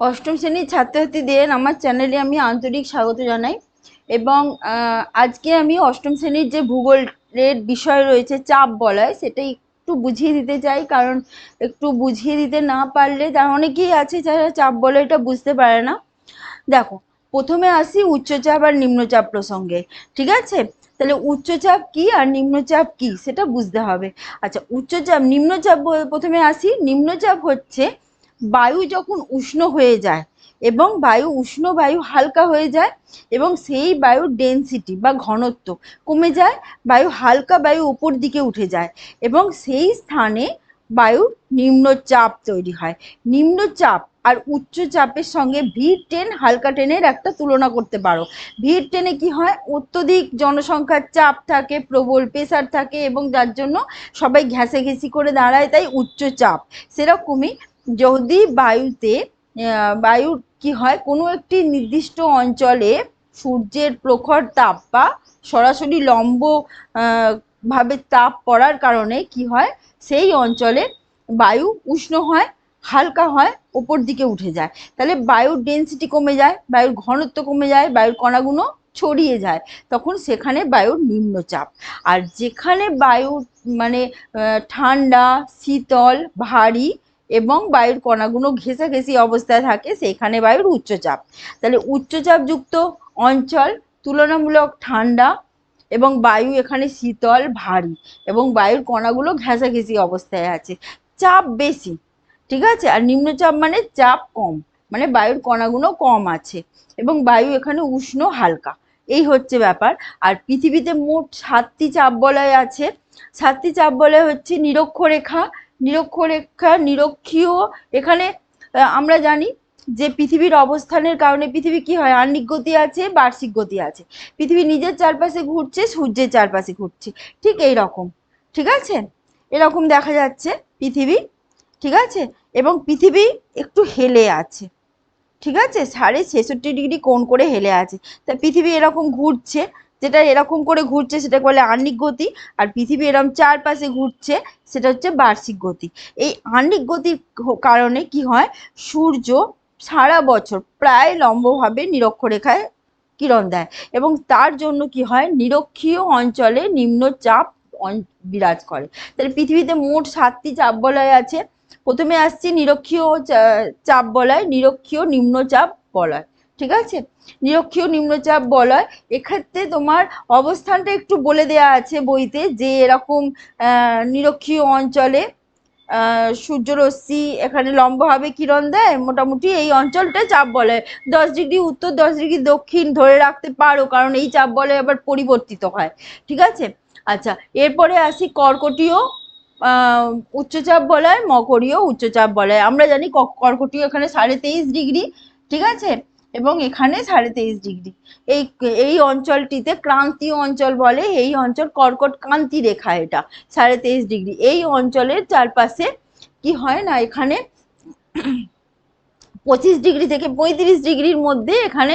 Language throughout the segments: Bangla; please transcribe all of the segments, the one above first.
অষ্টম শ্রেণীর ছাত্রছাত্রীদের আমার চ্যানেলে আমি আন্তরিক স্বাগত জানাই। এবং আজকে আমি অষ্টম শ্রেণীর যে ভূগোলের বিষয় রয়েছে চাপ বলয়, সেটাই একটু বুঝিয়ে দিতে চাই। কারণ একটু বুঝিয়ে দিতে না পারলে তার অনেকেই আছে যারা চাপ বলয়টা বুঝতে পারে না। দেখো, প্রথমে আসি উচ্চচাপ আর নিম্নচাপ প্রসঙ্গে। ঠিক আছে, তাহলে উচ্চচাপ কি আর নিম্নচাপ কি সেটা বুঝতে হবে। আচ্ছা, উচ্চচাপ নিম্নচাপ প্রথমে আসি। নিম্নচাপ হচ্ছে বায়ু যখন উষ্ণ হয়ে যায় এবং উষ্ণ বায়ু হালকা হয়ে যায় এবং সেই বায়ুর ডেনসিটি বা ঘনত্ব কমে যায়, হালকা বায়ু উপর দিকে উঠে যায় এবং সেই স্থানে বায়ুর নিম্নচাপ তৈরি হয়। নিম্নচাপ আর উচ্চচাপের সঙ্গে V10 হালকা টেনের একটা তুলনা করতে পারো। V10-এ কি হয়, অত্যধিক জনসংখ্যার চাপ থাকে, প্রবল প্রেসার থাকে এবং যার জন্য সবাই ঘেঁষাঘেঁষি করে দাঁড়ায়, তাই উচ্চচাপ। সেরকমই যদি বায়ুর কি হয়, কোনো একটি নির্দিষ্ট অঞ্চলে সূর্যের প্রখর তাপ বা সরাসরি লম্ব ভাবে তাপ পড়ার কারণে কি হয়, সেই অঞ্চলে বায়ু উষ্ণ হয়, হালকা হয়, ওপর দিকে উঠে যায়। তাহলে বায়ুর ডেন্সিটি কমে যায়, বায়ুর ঘনত্ব কমে যায়, বায়ুর কণাগুলো ছড়িয়ে যায়, তখন সেখানে বায়ুর নিম্নচাপ। আর যেখানে বায়ু মানে ঠান্ডা, শীতল, ভারী এবং বায়ুর কণাগুলো ঘেঁষাঘেঁষি অবস্থায় থাকে, সেখানে বায়ুর উচ্চচাপ। তাহলে উচ্চচাপযুক্ত অঞ্চল তুলনামূলক ঠান্ডা এবং বায়ু এখানে শীতল, ভারী এবং বায়ুর কণাগুলো ঘেঁষাঘেঁষি অবস্থায় আছে, চাপ বেশি। ঠিক আছে, আর নিম্নচাপ মানে চাপ কম, মানে বায়ুর কণাগুলো কম আছে এবং বায়ু এখানে উষ্ণ, হালকা। এই হচ্ছে ব্যাপার। আর পৃথিবীতে মোট 7টি চাপ বলয় আছে। 7টি চাপ বলয় হচ্ছে নিরক্ষরেখা, নিরক্ষীয়। এখানে আমরা জানি যে পৃথিবীর অবস্থানের কারণে পৃথিবী কি হয়, আহ্নিক গতি আছে, বার্ষিক গতি আছে। পৃথিবী নিজের চারপাশে ঘুরছে, সূর্যের চারপাশে ঘুরছে, ঠিক এই রকম। ঠিক আছে, এরকম দেখা যাচ্ছে পৃথিবী। ঠিক আছে, এবং পৃথিবী একটু হেলে আছে। ঠিক আছে, 66.5 ডিগ্রি কোণ করে হেলে আছে। তা পৃথিবী এরকম ঘুরছে, যেটা এরকম করে ঘুরছে সেটা বলে আহ্নিক গতি। আর পৃথিবী এরকম চারপাশে ঘুরছে, সেটা হচ্ছে বার্ষিক গতি। এই আহ্নিক গতির কারণে কি হয়, সূর্য সারা বছর প্রায় লম্বভাবে নিরক্ষরেখায় কিরণ দেয় এবং তার জন্য কি হয়, নিরক্ষীয় অঞ্চলে নিম্নচাপ বিরাজ করে। তাহলে পৃথিবীতে মোট 7টি চাপ বলয় আছে। প্রথমে আসছে নিরক্ষীয় চাপ বলয়, নিরক্ষীয় নিম্নচাপ বলয়। ঠিক আছে, নিরক্ষীয় নিম্নচাপ বলয়, এক্ষেত্রে তোমার অবস্থানটা একটু বলে দেয়া আছে বইতে, যে এরকম নিরক্ষীয় অঞ্চলে সূর্যরশ্মি এখানে লম্বভাবে কিরণ দেয়, মোটামুটি এই অঞ্চলটা চাপ বলয়। 10 ডিগ্রি উত্তর, 10 ডিগ্রি দক্ষিণ ধরে রাখতে পারো, কারণ এই চাপ বলয় আবার পরিবর্তিত হয়। ঠিক আছে, আচ্ছা, এরপরে আসি কর্কটীয় উচ্চচাপ বলয়, মকরীয় উচ্চচাপ বলয়। আমরা জানি কর্কটীয় এখানে 23.5 ডিগ্রি। ঠিক আছে, এবং এখানে 23.5 ডিগ্রি। এই এই অঞ্চলটিতে ক্রান্তীয় অঞ্চল বলে, এই অঞ্চল কর্কট ক্রান্তি রেখা, এটা 23.5 ডিগ্রি। এই অঞ্চলের চারপাশে কি হয় না, এখানে 25 ডিগ্রি থেকে 35 ডিগ্রির মধ্যে এখানে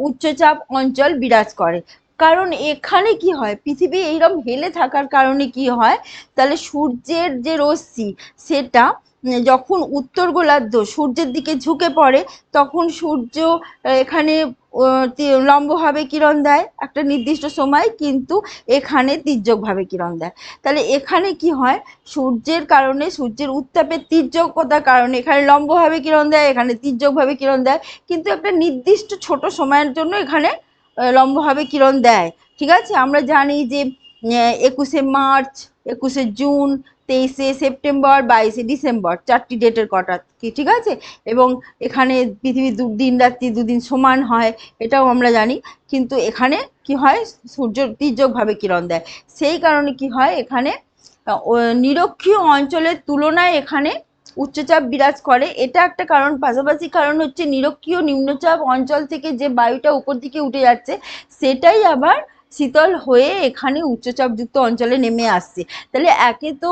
উচ্চচাপ অঞ্চল বিরাজ করে। কারণ এখানে কি হয়, পৃথিবী এইরকম হেলে থাকার কারণে কি হয়, তাহলে সূর্যের যে রশ্মি সেটা যখন উত্তর গোলার্ধ সূর্যের দিকে ঝুঁকে পড়ে, তখন সূর্য এখানে লম্বভাবে কিরণ দেয় একটা নির্দিষ্ট সময়, কিন্তু এখানে তির্যকভাবে কিরণ দেয়। তাহলে এখানে কি হয়, সূর্যের কারণে, সূর্যের উত্তাপের তির্যকতার কারণে এখানে লম্বভাবে কিরণ দেয়, এখানে তির্যকভাবে কিরণ দেয়, কিন্তু একটা নির্দিষ্ট ছোট সময়ের জন্য এখানে লম্বভাবে কিরণ দেয়। ঠিক আছে, আমরা জানি যে 21শে মার্চ, 21শে জুন, 23শে সেপ্টেম্বর, 22শে ডিসেম্বর, 4টি ডেটের কটা কি। ঠিক আছে, এবং এখানে পৃথিবী দিন রাত্রি দুদিন সমান হয়, এটাও আমরা জানি। কিন্তু এখানে কি হয়, সূর্য তির্যকভাবে কিরণ দেয়, সেই কারণে কি হয়, এখানে নিরক্ষীয় অঞ্চলের তুলনায় এখানে উচ্চচাপ বিরাজ করে। এটা একটা কারণ। পাশাপাশি কারণ হচ্ছে নিরক্ষীয় নিম্নচাপ অঞ্চল থেকে যে বায়ুটা উপর দিকে উঠে যাচ্ছে, সেটাই আবার শীতল হয়ে এখানে উচ্চচাপযুক্ত অঞ্চলে নেমে আসছে। তাহলে একে তো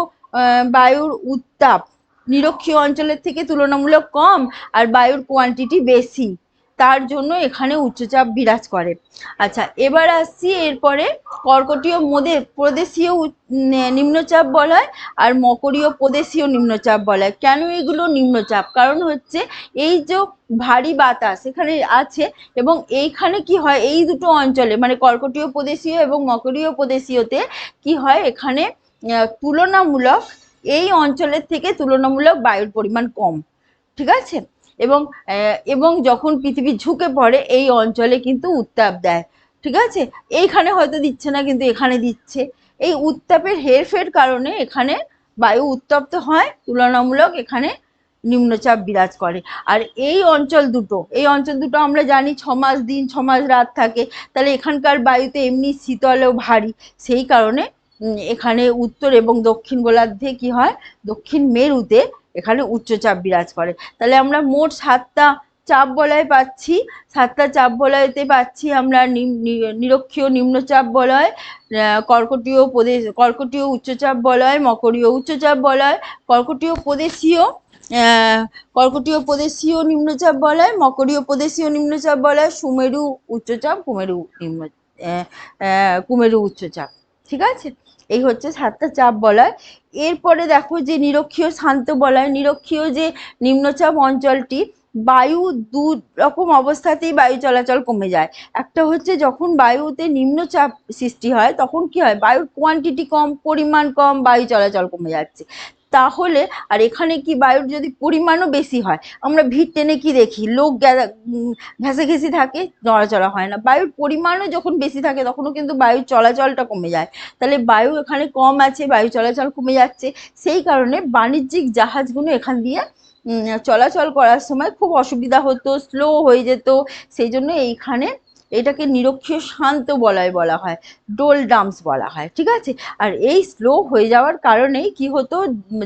বায়ুর উত্তাপ নিরক্ষীয় অঞ্চলের থেকে তুলনামূলক কম, আর বায়ুর কোয়ান্টিটি বেশি। তার জন্য এখানে উচ্চচাপ বিরাজ করে। আচ্ছা, এবার আসছি এরপরে কর্কটীয় প্রদেশীয় নিম্নচাপ বলয় আর মকরীয় প্রদেশীয় নিম্নচাপ বলয়। কেন এগুলো নিম্নচাপ? কারণ হচ্ছে এই যে ভারী বাতাস এখানে আছে এবং এইখানে কি হয়, এই দুটো অঞ্চলে মানে কর্কটীয় প্রদেশীয় এবং মকরীয় প্রদেশীয়তে কি হয়, এখানে তুলনামূলক এই অঞ্চলের থেকে তুলনামূলক বায়ুর পরিমাণ কম, ঠিক আছে। এবং যখন পৃথিবী ঝুঁকে পড়ে এই অঞ্চলে কিন্তু উত্তাপ দেয়, ঠিক আছে। এইখানে হয়তো দিচ্ছে না, কিন্তু এখানে দিচ্ছে। এই উত্তাপের হেরফের কারণে এখানে বায়ু উত্তপ্ত হয়, তুলনামূলক এখানে নিম্নচাপ বিরাজ করে। আর এই অঞ্চল দুটো আমরা জানি 6 মাস দিন 6 মাস রাত থাকে, তাহলে এখানকার বায়ুতে এমনি শীতল ও ভারী, সেই কারণে এখানে উত্তর এবং দক্ষিণ গোলার্ধে কি হয়, দক্ষিণ মেরুতে এখানে উচ্চচাপ বিরাজ করে। তাহলে আমরা মোট 7টা চাপ বলয় পাচ্ছি। 7টা চাপ বলয়তে পাচ্ছি আমরা নিরক্ষীয় নিম্নচাপ বলয়, কর্কটীয় উচ্চচাপ বলয়, মকরীয় উচ্চচাপ বলয়, কর্কটীয় প্রদেশীয় নিম্নচাপ বলয়, মকরীয় প্রদেশীয় নিম্নচাপ বলয়, সুমেরু উচ্চচাপ, কুমেরু উচ্চচাপ, ঠিক আছে। এই হচ্ছে 7টা চাপ বলয়। এরপরে দেখো যে নিরক্ষীয় শান্ত বলয়, নিরক্ষীয় যে নিম্নচাপ অঞ্চলটি, বায়ু দু রকম অবস্থাতেই বায়ু চলাচল কমে যায়। একটা হচ্ছে যখন বায়ুতে নিম্নচাপ সৃষ্টি হয় তখন কি হয়, বায়ুর কোয়ান্টিটি কম, পরিমাণ কম, বায়ু চলাচল কমে যাচ্ছে। তাহলে আর এখানে কি বায়ুর যদি পরিমাণও বেশি হয়, আমরা ভিড় টেনে কি দেখি, লোক ঘেঁষাঘেঁষি থাকে, নড়াচড়া হয় না। বায়ুর পরিমাণও যখন বেশি থাকে তখনও কিন্তু বায়ুর চলাচলটা কমে যায়। তাহলে বায়ু এখানে কম আছে, বায়ু চলাচল কমে যাচ্ছে, সেই কারণে বাণিজ্যিক জাহাজগুলো এখান দিয়ে চলাচল করার সময় খুব অসুবিধা হতো, স্লো হয়ে যেত। সেই জন্য এইখানে এটাকে নিরক্ষীয় শান্ত বলয় বলা হয়, ডোল ডাম্পস বলা হয়, ঠিক আছে। আর এই স্লো হয়ে যাওয়ার কারণেই কি হতো,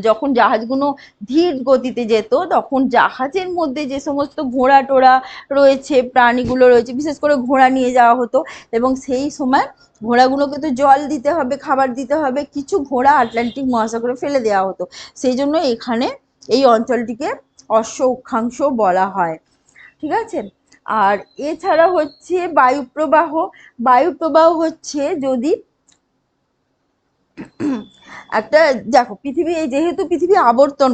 যখন জাহাজগুলো ধীর গতিতে যেত তখন জাহাজের মধ্যে যে সমস্ত ঘোড়া টোড়া রয়েছে, প্রাণীগুলো রয়েছে, বিশেষ করে ঘোড়া নিয়ে যাওয়া হতো এবং সেই সময় ঘোড়াগুলোকে তো জল দিতে হবে, খাবার দিতে হবে, কিছু ঘোড়া আটলান্টিক মহাসাগরে ফেলে দেওয়া হতো। সেই জন্য এখানে এই অঞ্চলটিকে অশ্ব অক্ষাংশ বলা হয়, ঠিক আছে। আর এছাড়া হচ্ছে বায়ুপ্রবাহ হচ্ছে যদি একটা, দেখো যেহেতু পৃথিবী আবর্তন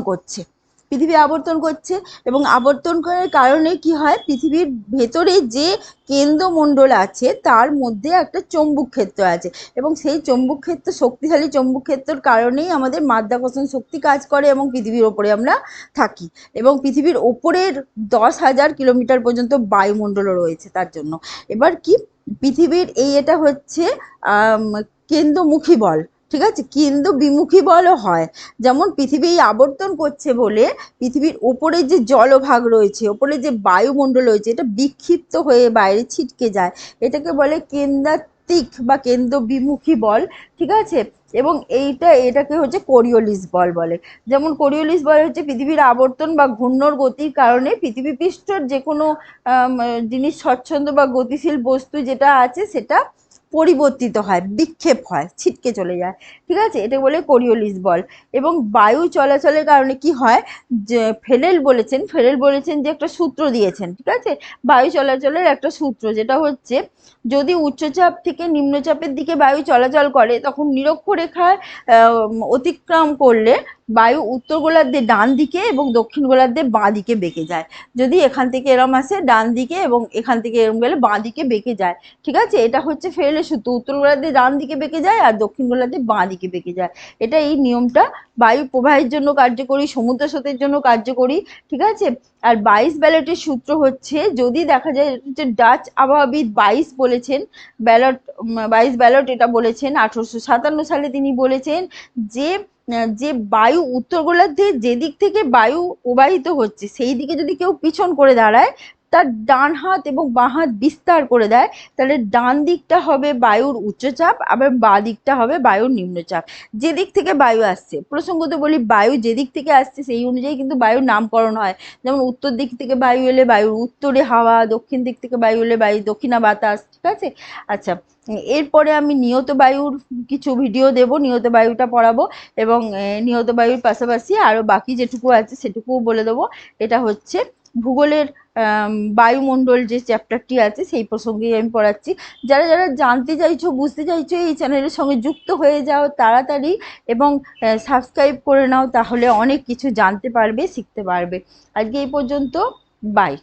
করছে এবং আবর্তন করার কারণে কি হয়, পৃথিবীর ভেতরে যে কেন্দ্রমণ্ডল আছে তার মধ্যে একটা চৌম্বক ক্ষেত্র আছে এবং সেই চৌম্বক ক্ষেত্র, শক্তিশালী চৌম্বক ক্ষেত্রের কারণেই আমাদের মাধ্যাকর্ষণ শক্তি কাজ করে এবং পৃথিবীর ওপরে আমরা থাকি এবং পৃথিবীর ওপরের 10,000 কিলোমিটার পর্যন্ত বায়ুমণ্ডলও রয়েছে তার জন্য। এবার কি, পৃথিবীর এটা হচ্ছে কেন্দ্রমুখী বল, ঠিক আছে। কেন্দ্র বিমুখী বলও হয়, যেমন পৃথিবী আবর্তন করছে বলে পৃথিবীর ওপরে যে জলভাগ রয়েছে, ওপরে যে বায়ুমণ্ডল রয়েছে, এটা বিক্ষিপ্ত হয়ে বাইরে ছিটকে যায়, এটাকে বলে কেন্দ্রাত্তিক বা কেন্দ্র বিমুখী বল, ঠিক আছে। এবং এটাকে হচ্ছে কোরিওলিস বল বলে। যেমন কোরিওলিস বল হচ্ছে পৃথিবীর আবর্তন বা ঘূর্ণর গতির কারণে পৃথিবী পৃষ্ঠের যে কোনো জিনিস, স্বচ্ছন্দ বা গতিশীল বস্তু যেটা আছে সেটা পরিবর্তিত হয়, বিক্ষেপ হয়, ছিটকে চলে যায়, ঠিক আছে। এটা বলে কোরিওলিস বল। এবং বায়ু চলাচলের কারণে কি হয়, যে ফেরেল বলেছেন যে একটা সূত্র দিয়েছেন, ঠিক আছে, বায়ু চলাচলের একটা সূত্র, যেটা হচ্ছে যদি উচ্চচাপ থেকে নিম্নচাপের দিকে বায়ু চলাচল করে তখন নিরক্ষরেখায় অতিক্রম করলে বায়ু উত্তর গোলার্ধের ডান দিকে এবং দক্ষিণ গোলার্ধের বাঁ দিকে বেঁকে যায়। যদি এখান থেকে এরম আসে ডান দিকে এবং এখান থেকে এরম গেলে বাঁ দিকে বেঁকে যায়, ঠিক আছে। এটা হচ্ছে ফেরেলের সূত্র, উত্তর গোলার্ধে ডান দিকে বেঁকে যায় আর দক্ষিণ গোলার্ধে বাঁ দিকে বেঁকে যায়। এই নিয়মটা বায়ু প্রবাহের জন্য কার্যকরী, সমুদ্র স্রোতের জন্য কার্যকরী, ঠিক আছে। আর 22 ব্যালটের সূত্র হচ্ছে, যদি দেখা যায় যে ডাচ আবহাওয়াবিদ 22 ব্যালট এটা বলেছেন 1857 সালে, তিনি বলেছেন যে যে বায়ু উত্তর গোলার্ধে যেদিক থেকে বায়ু প্রবাহিত হচ্ছে সেই দিকে যদি কেউ পিছন করে দাঁড়ায়, তার ডান হাত এবং বাঁ হাত বিস্তার করে দেয়, তাহলে ডান দিকটা হবে বায়ুর উচ্চচাপ, আবার বাঁ দিকটা হবে বায়ুর নিম্নচাপ। যেদিক থেকে বায়ু আসছে, প্রসঙ্গত বলি, বায়ু যেদিক থেকে আসছে সেই অনুযায়ী কিন্তু বায়ুর নামকরণ হয়। যেমন উত্তর দিক থেকে বায়ু এলে বায়ুর উত্তরে হাওয়া, দক্ষিণ দিক থেকে বায়ু এলে বায়ু দক্ষিণা বাতাস, ঠিক আছে। আচ্ছা, এরপরে আমি নিয়ত বায়ুর কিছু ভিডিও দেব, নিয়ত বায়ুটা পড়াবো এবং নিয়ত বায়ুর পাশাপাশি আরো বাকি যেটুকু আছে সেটুকুও বলে দেবো। এটা হচ্ছে ভূগোলের বায়ুমণ্ডল যে চ্যাপ্টারটি আছে সেই প্রসঙ্গেই আমি পড়াচ্ছি। যারা যারা জানতে চাইছো, বুঝতে চাইছো, এই চ্যানেলের সঙ্গে যুক্ত হয়ে যাও তাড়াতাড়ি এবং সাবস্ক্রাইব করে নাও, তাহলে অনেক কিছু জানতে পারবে, শিখতে পারবে। আজকে এই পর্যন্ত, বাই।